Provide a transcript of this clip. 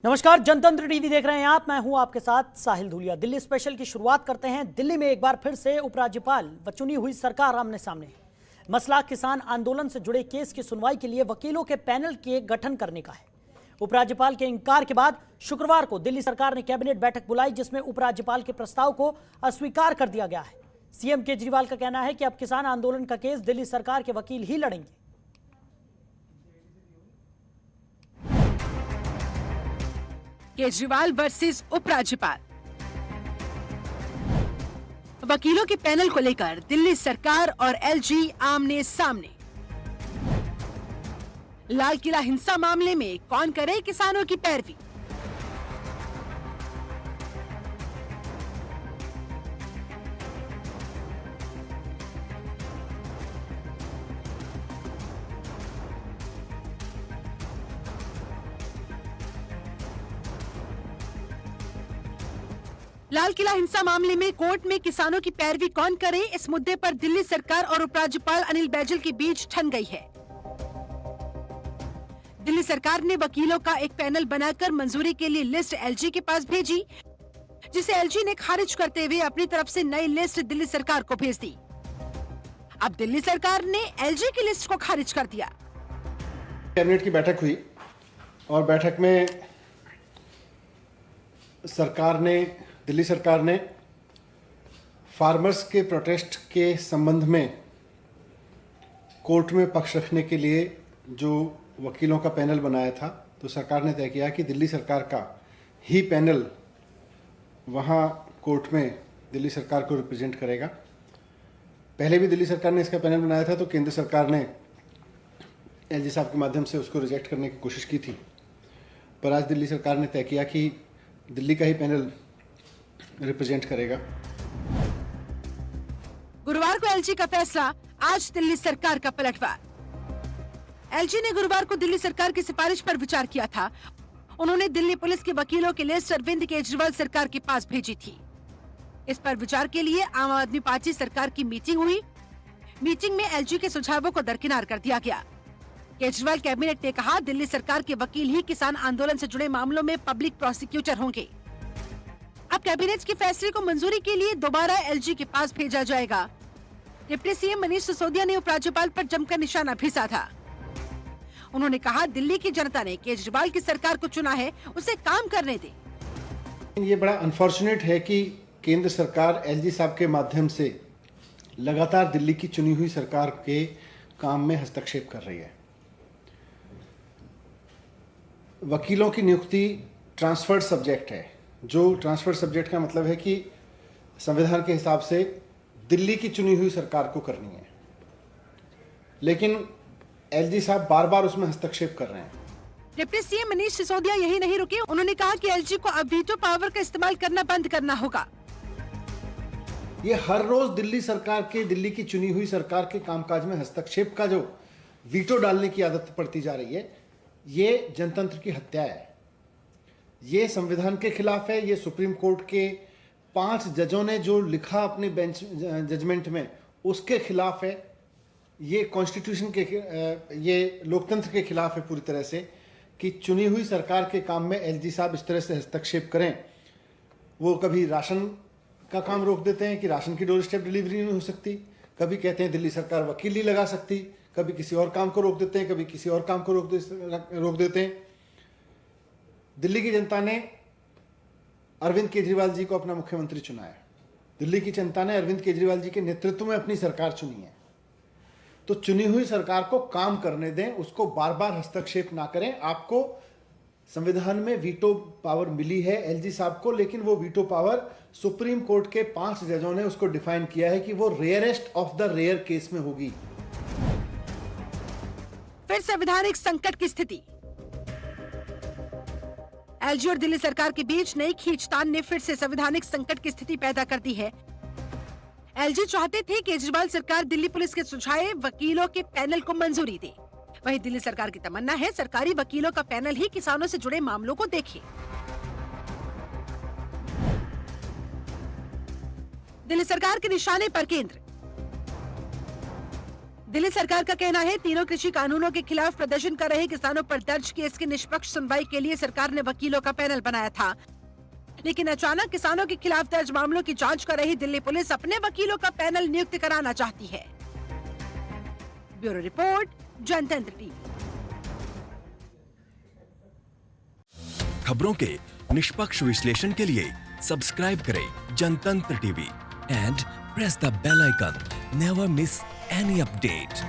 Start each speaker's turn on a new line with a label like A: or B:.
A: नमस्कार, जनतंत्र टीवी देख रहे हैं आप। मैं हूं आपके साथ साहिल धूलिया। दिल्ली स्पेशल की शुरुआत करते हैं। दिल्ली में एक बार फिर से उपराज्यपाल व चुनी हुई सरकार आमने सामने। मसला किसान आंदोलन से जुड़े केस की सुनवाई के लिए वकीलों के पैनल के गठन करने का है। उपराज्यपाल के इंकार के बाद शुक्रवार को दिल्ली सरकार ने कैबिनेट बैठक बुलाई, जिसमें उपराज्यपाल के प्रस्ताव को अस्वीकार कर दिया गया है। सीएम केजरीवाल का कहना है कि अब किसान आंदोलन का केस दिल्ली सरकार के वकील ही लड़ेंगे।
B: केजरीवाल वर्सेस उपराज्यपाल। वकीलों के पैनल को लेकर दिल्ली सरकार और एलजी आमने सामने। लाल किला हिंसा मामले में कौन करे किसानों की पैरवी। लाल किला हिंसा मामले में कोर्ट में किसानों की पैरवी कौन करे, इस मुद्दे पर दिल्ली सरकार और उपराज्यपाल अनिल बैजल के बीच ठन गई है। दिल्ली सरकार ने वकीलों का एक पैनल बनाकर मंजूरी के लिए लिस्ट एलजी के पास भेजी, जिसे एलजी ने खारिज करते हुए अपनी तरफ से नई लिस्ट दिल्ली सरकार को भेज दी। अब दिल्ली सरकार ने एलजी की लिस्ट को खारिज कर दिया।
C: कैबिनेट की बैठक हुई और बैठक में दिल्ली सरकार ने फार्मर्स के प्रोटेस्ट के संबंध में कोर्ट में पक्ष रखने के लिए जो वकीलों का पैनल बनाया था, तो सरकार ने तय किया कि दिल्ली सरकार का ही पैनल वहाँ कोर्ट में दिल्ली सरकार को रिप्रेजेंट करेगा। पहले भी दिल्ली सरकार ने इसका पैनल बनाया था, तो केंद्र सरकार ने एलजी साहब के माध्यम से उसको रिजेक्ट करने की कोशिश की थी, पर आज दिल्ली सरकार ने तय किया कि दिल्ली का ही पैनल रिप्रेजेंट करेगा।
B: गुरुवार को एलजी का फैसला, आज दिल्ली सरकार का पलटवार। एलजी ने गुरुवार को दिल्ली सरकार की सिफारिश पर विचार किया था। उन्होंने दिल्ली पुलिस के वकीलों की लिस्ट अरविंद केजरीवाल सरकार के पास भेजी थी। इस पर विचार के लिए आम आदमी पार्टी सरकार की मीटिंग हुई। मीटिंग में एलजी के सुझावों को दरकिनार कर दिया गया। केजरीवाल कैबिनेट ने कहा, दिल्ली सरकार के वकील ही किसान आंदोलन से जुड़े मामलों में पब्लिक प्रोसिक्यूटर होंगे। अब कैबिनेट के फैसले को मंजूरी के लिए दोबारा एलजी के पास भेजा जाएगा। डिप्टी सीएम मनीष सिसोदिया ने उपराज्यपाल पर जमकर निशाना भी साधा। उन्होंने कहा, दिल्ली की जनता ने केजरीवाल की सरकार को चुना है, उसे काम करने दे।
C: ये बड़ा अनफॉर्चुनेट है कि केंद्र सरकार एलजी साहब के माध्यम से लगातार दिल्ली की चुनी हुई सरकार के काम में हस्तक्षेप कर रही है। वकीलों की नियुक्ति ट्रांसफर्ड सब्जेक्ट है। जो ट्रांसफर सब्जेक्ट का मतलब है कि संविधान के हिसाब से दिल्ली की चुनी हुई सरकार को करनी है, लेकिन एलजी साहब बार बार उसमें हस्तक्षेप कर रहे हैं।
B: डिप्टी सीएम मनीष सिसोदिया यही नहीं रुके। उन्होंने कहा कि एलजी को अब वीटो पावर का इस्तेमाल करना बंद करना होगा।
C: ये हर रोज दिल्ली की चुनी हुई सरकार के कामकाज में हस्तक्षेप का जो वीटो डालने की आदत पड़ती जा रही है, ये जनतंत्र की हत्या है। ये संविधान के खिलाफ है। ये सुप्रीम कोर्ट के 5 जजों ने जो लिखा अपने बेंच जजमेंट में, उसके खिलाफ है। ये कॉन्स्टिट्यूशन के, ये लोकतंत्र के खिलाफ है पूरी तरह से, कि चुनी हुई सरकार के काम में एलजी साहब इस तरह से हस्तक्षेप करें। वो कभी राशन का काम रोक देते हैं कि राशन की डोर स्टेप डिलीवरी नहीं हो सकती, कभी कहते हैं दिल्ली सरकार वकील नहीं लगा सकती, कभी किसी और काम को रोक देते हैं, कभी किसी और काम को रोक देते हैं। दिल्ली की जनता ने अरविंद केजरीवाल जी को अपना मुख्यमंत्री चुना है। दिल्ली की जनता ने अरविंद केजरीवाल जी के नेतृत्व में अपनी सरकार चुनी है। तो चुनी हुई सरकार को काम करने दें, उसको बार बार हस्तक्षेप ना करें। आपको संविधान में वीटो पावर मिली है एलजी साहब को, लेकिन वो वीटो पावर सुप्रीम कोर्ट के 5 जजों ने उसको डिफाइन किया है कि वो rarest of the rare case में होगी।
B: फिर संवैधानिक संकट की स्थिति। एलजी और दिल्ली सरकार के बीच नई खींचतान ने फिर से संवैधानिक संकट की स्थिति पैदा कर दी है। एलजी चाहते थे केजरीवाल सरकार दिल्ली पुलिस के सुझाए वकीलों के पैनल को मंजूरी दे। वहीं दिल्ली सरकार की तमन्ना है सरकारी वकीलों का पैनल ही किसानों से जुड़े मामलों को देखे। दिल्ली सरकार के निशाने पर केंद्र। दिल्ली सरकार का कहना है तीनों कृषि कानूनों के खिलाफ प्रदर्शन कर रहे किसानों पर दर्ज केस की निष्पक्ष सुनवाई के लिए सरकार ने वकीलों का पैनल बनाया था, लेकिन अचानक किसानों के खिलाफ दर्ज मामलों की जांच कर रही दिल्ली पुलिस अपने वकीलों का पैनल नियुक्त कराना चाहती है। Bureau report, Jantantra TV.
D: खबरों के निष्पक्ष विश्लेषण के लिए सब्सक्राइब करें Jantantra TV and press the bell icon. Never miss any update.